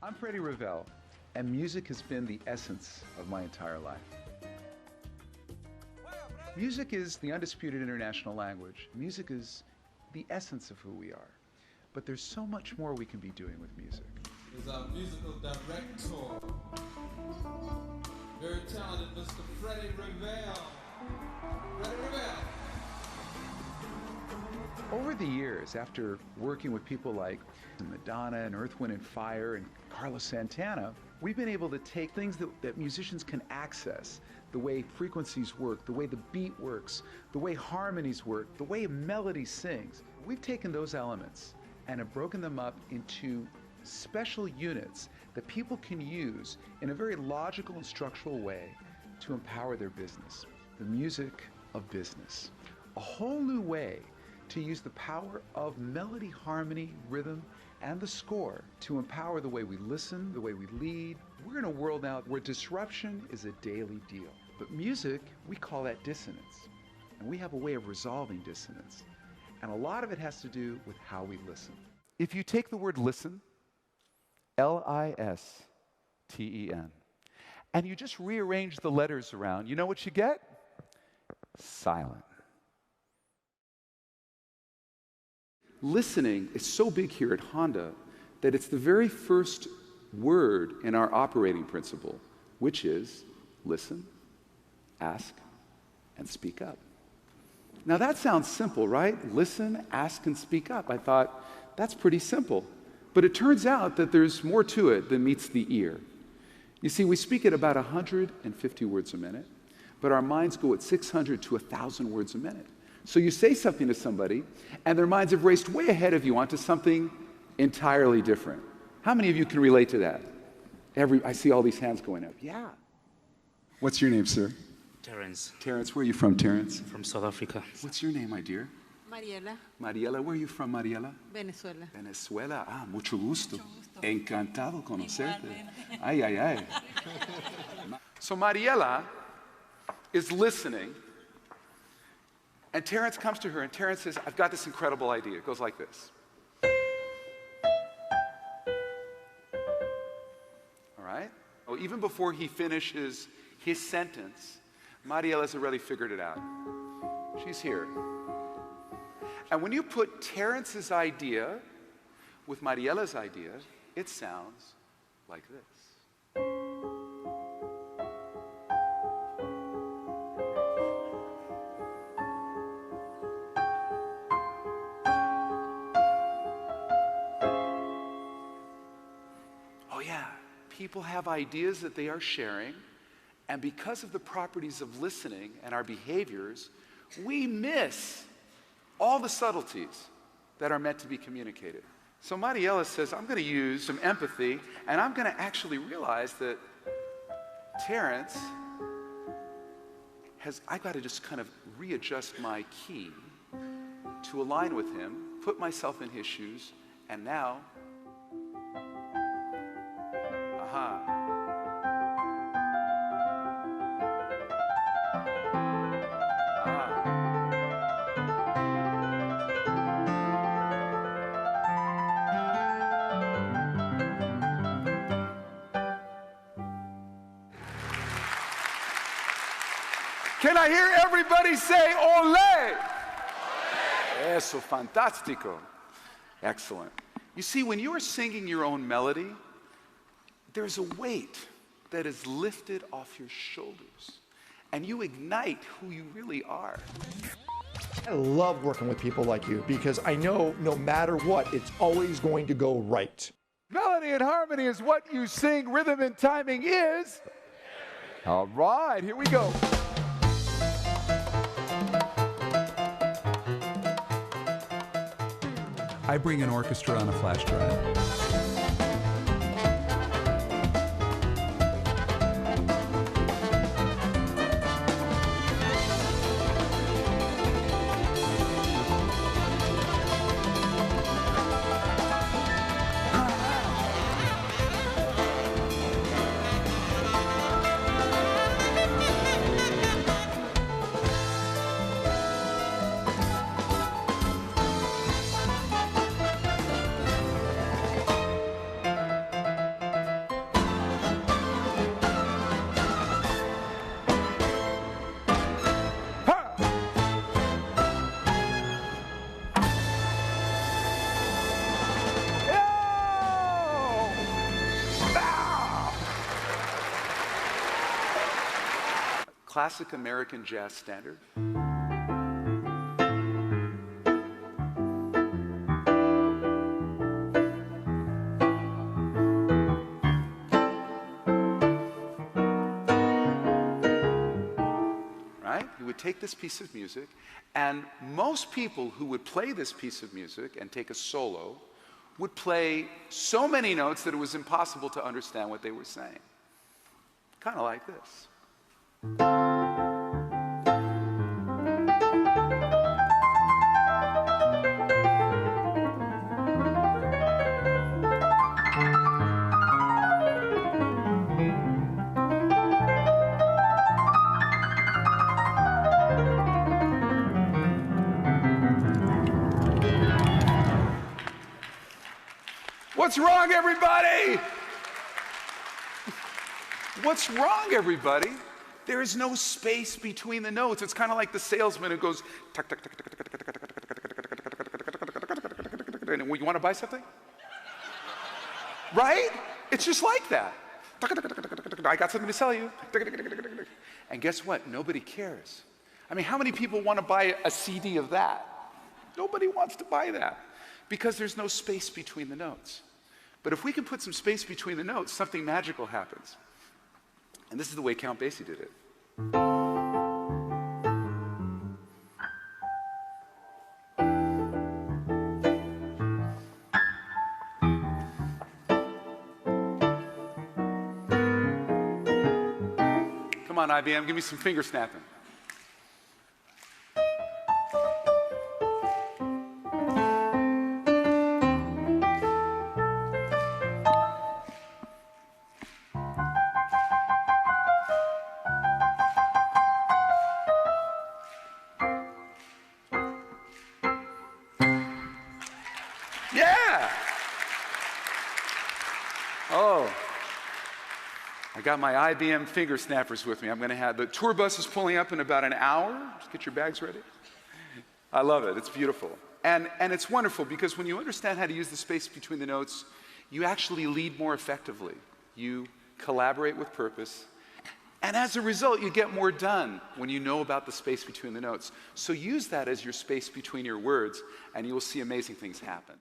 I'm Freddie Ravel, and music has been the essence of my entire life. Music is the undisputed international language. Music is the essence of who we are. But there's so much more we can be doing with music. Is our musical director, very talented Mr. Freddie Ravel. Freddie Ravel. Over the years, after working with people like Madonna and Earth, Wind & Fire and Carlos Santana, we've been able to take things that musicians can access, the way frequencies work, the way the beat works, the way harmonies work, the way a melody sings. We've taken those elements and have broken them up into special units that people can use in a very logical and structural way to empower their business. The music of business. A whole new way to use the power of melody, harmony, rhythm, and the score to empower the way we listen, the way we lead. We're in a world now where disruption is a daily deal. But music, we call that dissonance. And we have a way of resolving dissonance. And a lot of it has to do with how we listen. If you take the word listen, L-I-S-T-E-N, and you just rearrange the letters around, you know what you get? Silent. Listening is so big here at Honda that it's the very first word in our operating principle, which is listen, ask, and speak up. Now that sounds simple, right? Listen, ask, and speak up. I thought, that's pretty simple. But it turns out that there's more to it than meets the ear. You see, we speak at about 150 words a minute, but our minds go at 600 to 1,000 words a minute. So you say something to somebody, and their minds have raced way ahead of you onto something entirely different. How many of you can relate to that? I see all these hands going up. Yeah. What's your name, sir? Terence. Terence, where are you from, Terence? From South Africa. What's your name, my dear? Mariela. Mariela, where are you from, Mariela? Venezuela. Venezuela. Ah, mucho gusto. Encantado conocerte. Ay, ay, ay. So Mariela is listening, and Terence comes to her, and Terence says, I've got this incredible idea. It goes like this. All right? Oh, even before he finishes his sentence, Mariela's already figured it out. She's here. And when you put Terence's idea with Mariela's idea, it sounds like this. Oh yeah, people have ideas that they are sharing, and because of the properties of listening and our behaviors, we miss all the subtleties that are meant to be communicated. So Mariela says, I'm going to use some empathy, and I'm going to actually realize that Terence I've got to just kind of readjust my key to align with him, put myself in his shoes, and now, aha. Can I hear everybody say ole? Eso, fantástico. Excellent. You see, when you are singing your own melody, there's a weight that is lifted off your shoulders, and you ignite who you really are. I love working with people like you because I know no matter what, it's always going to go right. Melody and harmony is what you sing. Rhythm and timing is. All right, here we go. I bring an orchestra on a flash drive. classic American jazz standard. You would take this piece of music, and most people who would play this piece of music and take a solo would play so many notes that it was impossible to understand what they were saying. Kind of like this. What's wrong, everybody? What's wrong, everybody? There is no space between the notes. It's kind of like the salesman who goes, tuck, tuck, tuck, tuck, tuck, tuck, tuck, tuck, tuck, and you want to buy something? Right? It's just like that. I got something to sell you. And guess what? Nobody cares. I mean, how many people want to buy a CD of that? Nobody wants to buy that because there's no space between the notes. But if we can put some space between the notes, something magical happens. And this is the way Count Basie did it. Come on, IBM, give me some finger snapping. Yeah! Oh, I got my IBM finger snappers with me. I'm going to have the tour bus is pulling up in about an hour. Just get your bags ready. I love it. It's beautiful. And it's wonderful because when you understand how to use the space between the notes, you actually lead more effectively. You collaborate with purpose. And as a result, you get more done when you know about the space between the notes. So use that as your space between your words, and you will see amazing things happen.